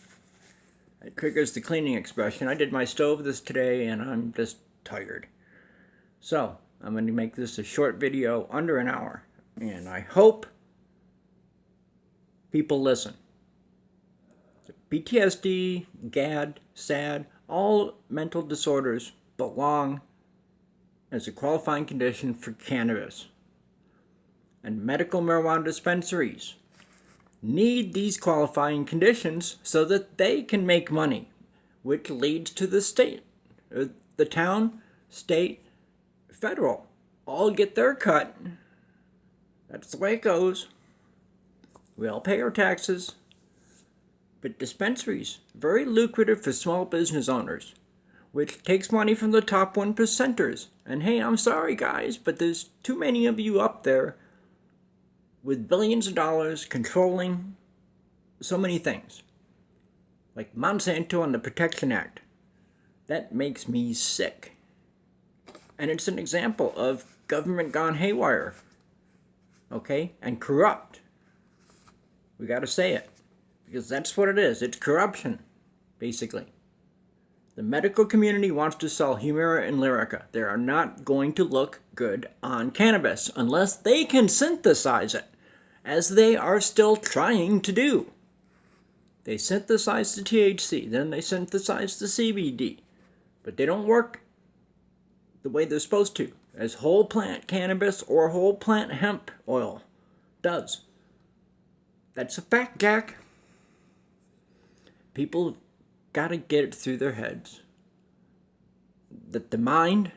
It triggers the cleaning expression. I did my stove this today and I'm just tired. So, I'm going to make this a short video, under an hour. And I hope people listen. PTSD, GAD, SAD, all mental disorders belong as a qualifying condition for cannabis. And medical marijuana dispensaries need these qualifying conditions so that they can make money, which leads to the state, the town, state, federal, all get their cut. That's the way it goes. We all pay our taxes. But dispensaries, very lucrative for small business owners, which takes money from the top 1%ers. And hey, I'm sorry guys, but there's too many of you up there with billions of dollars controlling so many things. Like Monsanto and the Protection Act. That makes me sick. And it's an example of government gone haywire. Okay? And corrupt. We gotta say it. Because that's what it is. It's corruption, basically. The medical community wants to sell Humira and Lyrica. They are not going to look good on cannabis unless they can synthesize it, as they are still trying to do. They synthesize the THC, then they synthesize the CBD. But they don't work the way they're supposed to, as whole plant cannabis or whole plant hemp oil does. That's a fact, Jack. People have got to get it through their heads that the mind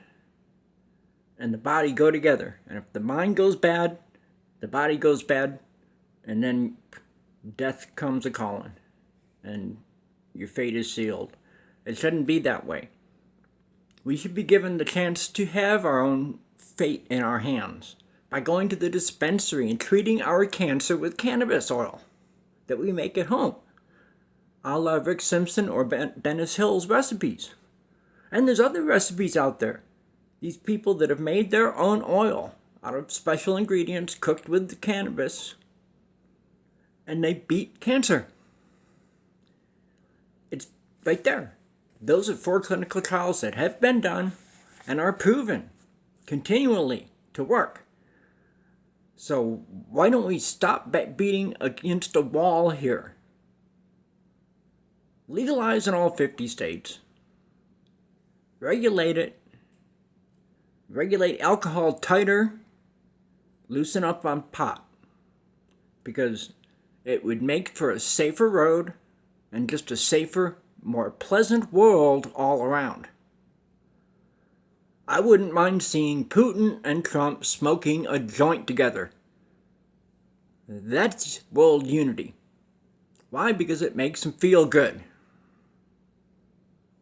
and the body go together. And if the mind goes bad, the body goes bad, and then death comes a-calling, and your fate is sealed. It shouldn't be that way. We should be given the chance to have our own fate in our hands by going to the dispensary and treating our cancer with cannabis oil that we make at home, a la Rick Simpson or Dennis Hill's recipes. And there's other recipes out there. These people that have made their own oil out of special ingredients cooked with the cannabis, and they beat cancer. It's right there. Those are 4 clinical trials that have been done and are proven continually to work. So why don't we stop beating against a wall here? Legalize in all 50 states. Regulate it. Regulate alcohol tighter. Loosen up on pot. Because it would make for a safer road and just a safer, more pleasant world all around. I wouldn't mind seeing Putin and Trump smoking a joint together. That's world unity. Why? Because it makes them feel good.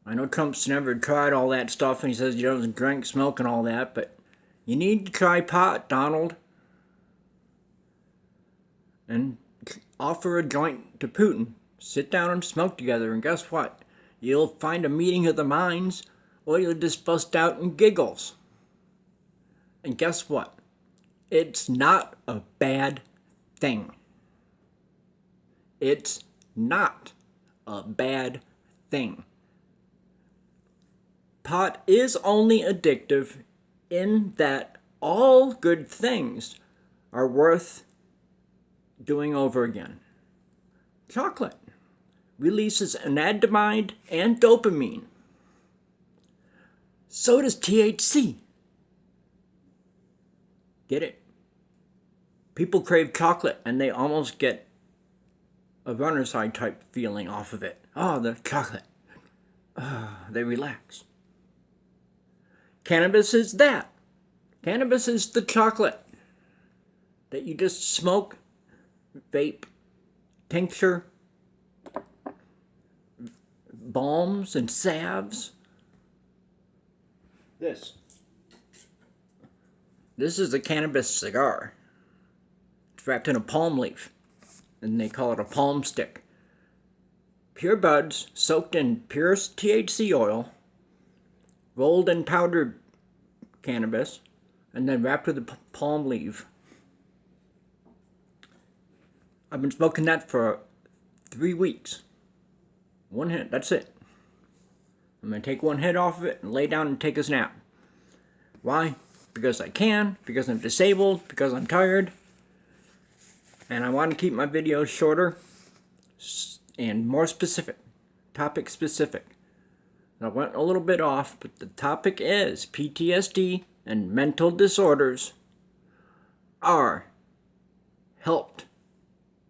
I know Trump's never tried all that stuff, and he says he doesn't drink, smoke, and all that, but you need to try pot, Donald. And offer a joint to Putin. Sit down and smoke together, and guess what? You'll find a meeting of the minds, or you'll just bust out in giggles. And guess what? It's not a bad thing. It's not a bad thing. Pot is only addictive in that all good things are worth doing over again. Chocolate releases anandamide and dopamine. So does THC. Get it? People crave chocolate and they almost get a runner's high type feeling off of it. Oh, the chocolate. They relax. Cannabis is that. Cannabis is the chocolate that you just smoke, vape, tincture, balms and salves. This is a cannabis cigar. It's wrapped in a palm leaf, and they call it a palm stick. Pure buds soaked in pure THC oil, rolled in powdered cannabis, and then wrapped with a palm leaf. I've been smoking that for 3 weeks. One hit, that's it. I'm going to take one hit off of it and lay down and take a nap. Why? Because I can, because I'm disabled, because I'm tired. And I want to keep my videos shorter and more specific, topic specific. I went a little bit off, but the topic is PTSD and mental disorders are helped,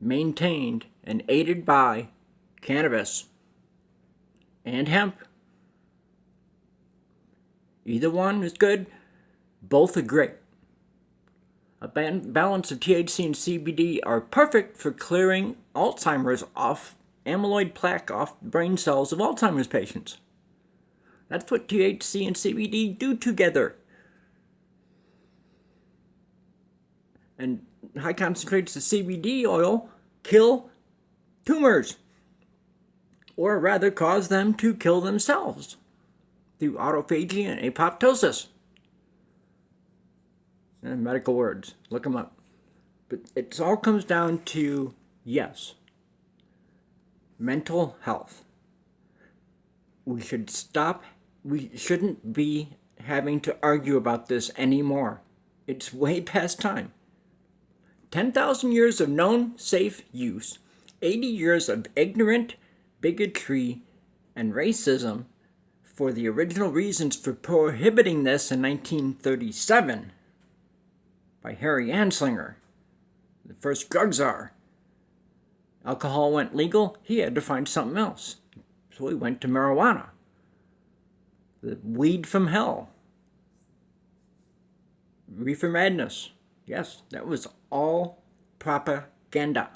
maintained, and aided by cannabis and hemp. Either one is good. Both are great. A balance of THC and CBD are perfect for clearing Alzheimer's off, amyloid plaque off brain cells of Alzheimer's patients. That's what THC and CBD do together. And high concentrates of CBD oil kill tumors, or rather cause them to kill themselves through autophagy and apoptosis. And medical words, look them up. But it all comes down to, yes, mental health. We should stop. We shouldn't be having to argue about this anymore. It's way past time. 10,000 years of known safe use, 80 years of ignorant bigotry and racism for the original reasons for prohibiting this in 1937 by Harry Anslinger, the first drug czar. Alcohol went legal, he had to find something else. So he went to marijuana, the weed from hell. Reefer madness. Yes, that was all propaganda.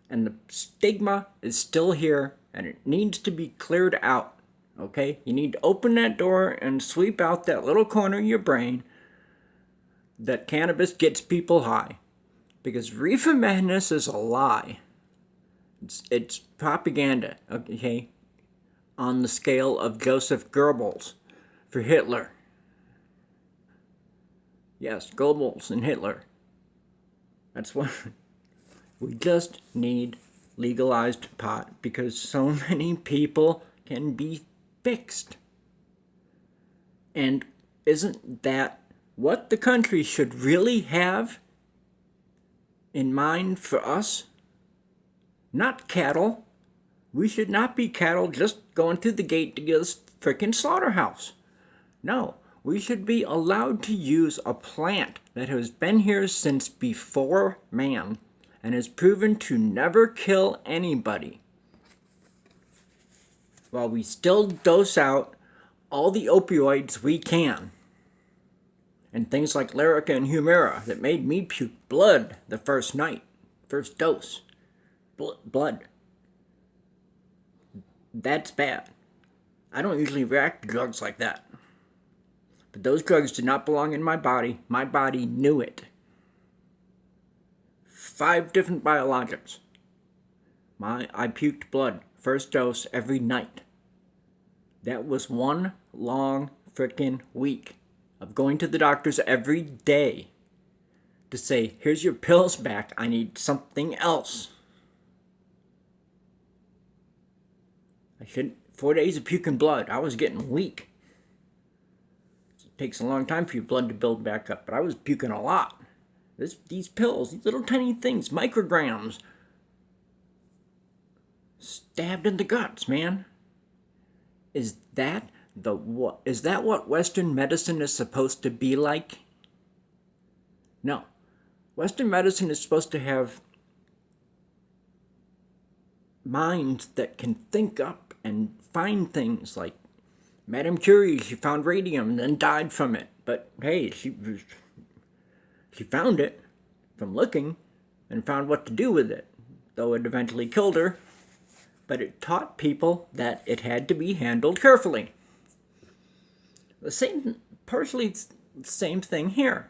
And the stigma is still here, and it needs to be cleared out. Okay? You need to open that door and sweep out that little corner of your brain that cannabis gets people high. Because reefer madness is a lie. It's propaganda, okay? On the scale of Joseph Goebbels for Hitler. Yes, Goebbels and Hitler. That's what we just need legalized pot because so many people can be fixed. And isn't that what the country should really have in mind for us? Not cattle. We should not be cattle just going through the gate to get a frickin' slaughterhouse. No. We should be allowed to use a plant that has been here since before man and has proven to never kill anybody, while we still dose out all the opioids we can. And things like Lyrica and Humira that made me puke blood the first night, first dose. Blood. That's bad. I don't usually react to drugs like that. But those drugs did not belong in my body. My body knew it. 5 different biologics. I puked blood, first dose every night. That was one long frickin' week of going to the doctors every day to say, here's your pills back, I need something else. 4 days of puking blood, I was getting weak. It takes a long time for your blood to build back up, but I was puking a lot. These pills, these little tiny things, micrograms, stabbed in the guts, man. Is that what Western medicine is supposed to be like? No. Western medicine is supposed to have minds that can think up and find things. Like Madame Curie, she found radium and then died from it. But hey, she found it from looking and found what to do with it, though it eventually killed her. But it taught people that it had to be handled carefully. Partially the same thing here.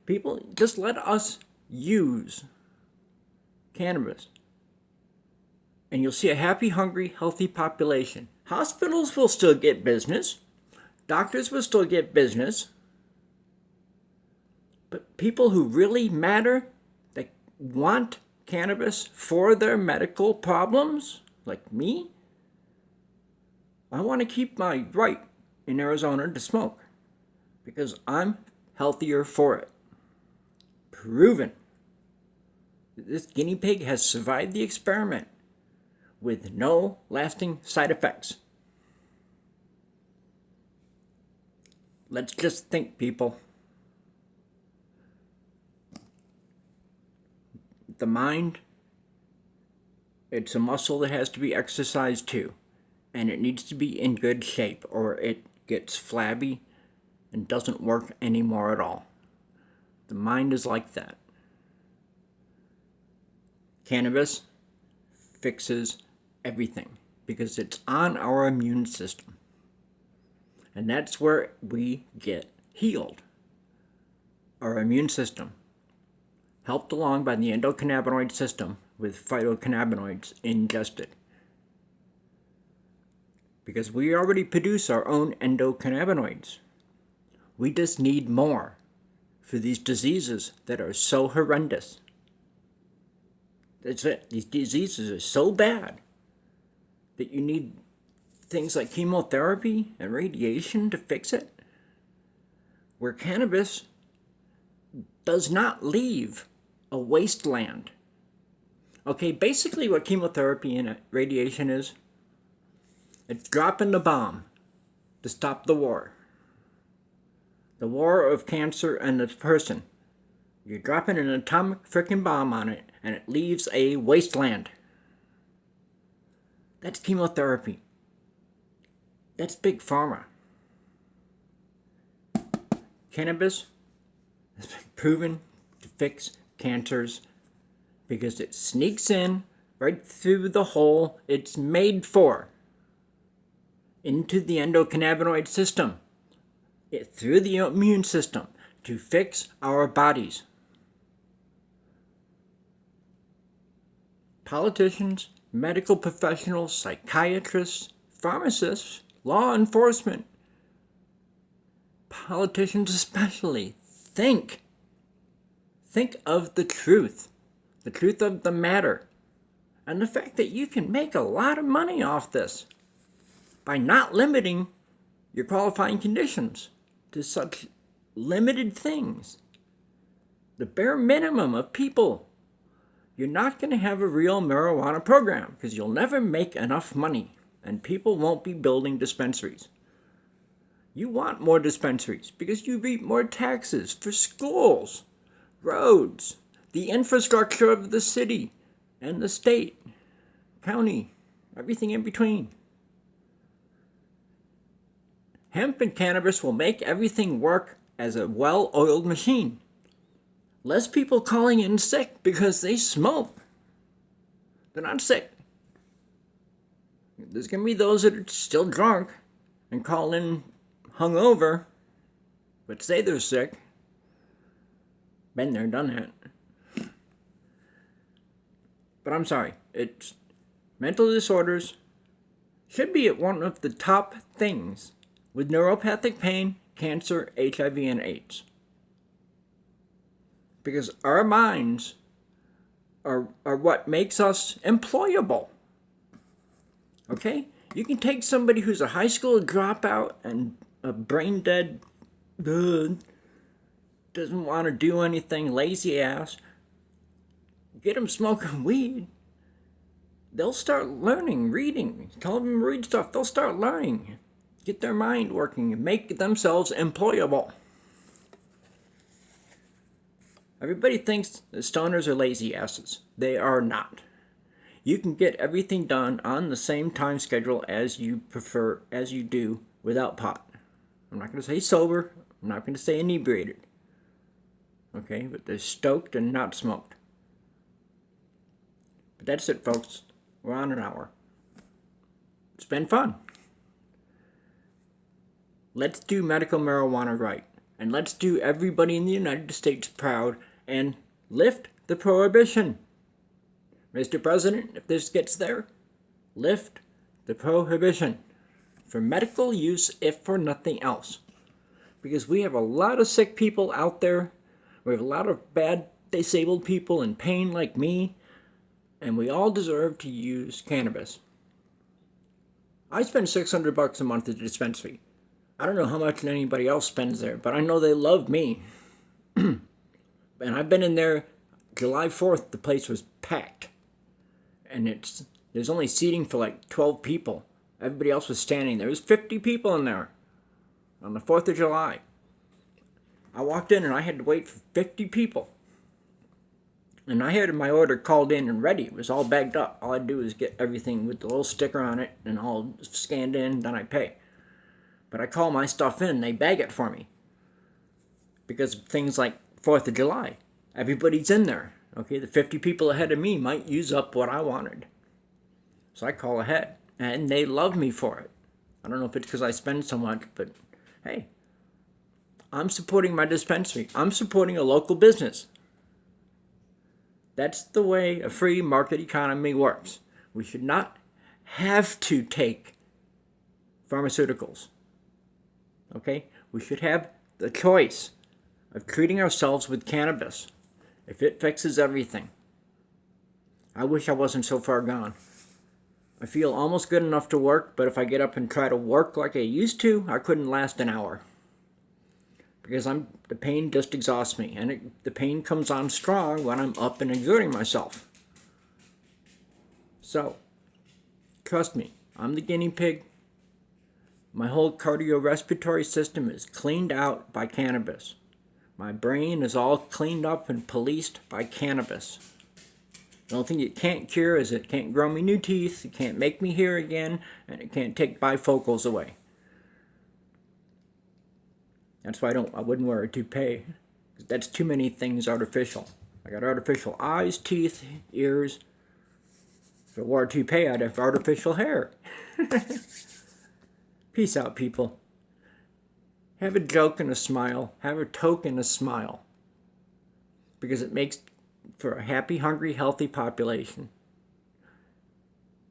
People, just let us use cannabis, and you'll see a happy, hungry, healthy population. Hospitals will still get business. Doctors will still get business. But people who really matter, that want cannabis for their medical problems, like me, I want to keep my right in Arizona to smoke because I'm healthier for it. Proven. This guinea pig has survived the experiment with no lasting side effects. Let's just think, people. The mind, it's a muscle that has to be exercised too, and it needs to be in good shape or it gets flabby and doesn't work anymore at all. The mind is like that. Cannabis fixes everything because it's on our immune system. And that's where we get healed. Our immune system, helped along by the endocannabinoid system with phytocannabinoids ingested. Because we already produce our own endocannabinoids. We just need more for these diseases that are so horrendous. That's it. These diseases are so bad that you need things like chemotherapy and radiation to fix it. Where cannabis does not leave a wasteland. Okay, basically what chemotherapy and radiation is, it's dropping the bomb to stop the war. The war of cancer and the person. You're dropping an atomic frickin' bomb on it, and it leaves a wasteland. That's chemotherapy. That's big pharma. Cannabis has been proven to fix cancers because it sneaks in right through the hole it's made for, into the endocannabinoid system, through the immune system, to fix our bodies. Politicians, medical professionals, psychiatrists, pharmacists, law enforcement, politicians especially, think of the truth of the matter, and the fact that you can make a lot of money off this by not limiting your qualifying conditions to such limited things. The bare minimum of people. You're not going to have a real marijuana program because you'll never make enough money and people won't be building dispensaries. You want more dispensaries because you reap more taxes for schools, roads, the infrastructure of the city and the state, county, everything in between. Hemp and cannabis will make everything work as a well-oiled machine. Less people calling in sick because they smoke. They're not sick. There's going to be those that are still drunk, and call in hungover, but say they're sick. Been there, done that. But I'm sorry, it's mental disorders should be at one of the top things with neuropathic pain, cancer, HIV, and AIDS. Because our minds are what makes us employable. Okay? You can take somebody who's a high school dropout and a brain dead, doesn't want to do anything, lazy ass, get them smoking weed. They'll start learning, reading. Tell them to read stuff. They'll start learning. Get their mind working and make themselves employable. Everybody thinks that stoners are lazy asses. They are not. You can get everything done on the same time schedule as you prefer, as you do without pot. I'm not going to say sober. I'm not going to say inebriated. Okay, but they're stoked and not smoked. But that's it, folks. We're on an hour. It's been fun. Let's do medical marijuana right. And let's do everybody in the United States proud and lift the prohibition. Mr. President, if this gets there, lift the prohibition for medical use, if for nothing else. Because we have a lot of sick people out there. We have a lot of bad disabled people in pain like me. And we all deserve to use cannabis. I spend $600 a month at the dispensary. I don't know how much anybody else spends there, but I know they love me. And I've been in there July 4th, the place was packed. And there's only seating for like 12 people. Everybody else was standing. There was 50 people in there on the 4th of July. I walked in and I had to wait for 50 people. And I had my order called in and ready. It was all bagged up. All I'd do is get everything with the little sticker on it and all scanned in, then I pay. But I call my stuff in and they bag it for me. Because of things like 4th of July. Everybody's in there. Okay, the 50 people ahead of me might use up what I wanted. So I call ahead. And they love me for it. I don't know if it's because I spend so much, but hey. I'm supporting my dispensary. I'm supporting a local business. That's the way a free market economy works. We should not have to take pharmaceuticals. Okay? We should have the choice of treating ourselves with cannabis if it fixes everything. I wish I wasn't so far gone. I feel almost good enough to work, but if I get up and try to work like I used to, I couldn't last an hour. Because the pain just exhausts me, and the pain comes on strong when I'm up and exerting myself. So, trust me, I'm the guinea pig. My whole cardiorespiratory system is cleaned out by cannabis. My brain is all cleaned up and policed by cannabis. The only thing it can't cure is it can't grow me new teeth, it can't make me hear again, and it can't take bifocals away. That's why I wouldn't wear a toupee. That's too many things artificial. I got artificial eyes, teeth, ears. If I wore a toupee, I'd have artificial hair. Peace out, people. Have a joke and a smile. Have a toke and a smile. Because it makes for a happy, hungry, healthy population.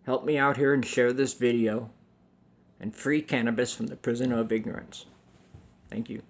Help me out here and share this video. And free cannabis from the prison of ignorance. Thank you.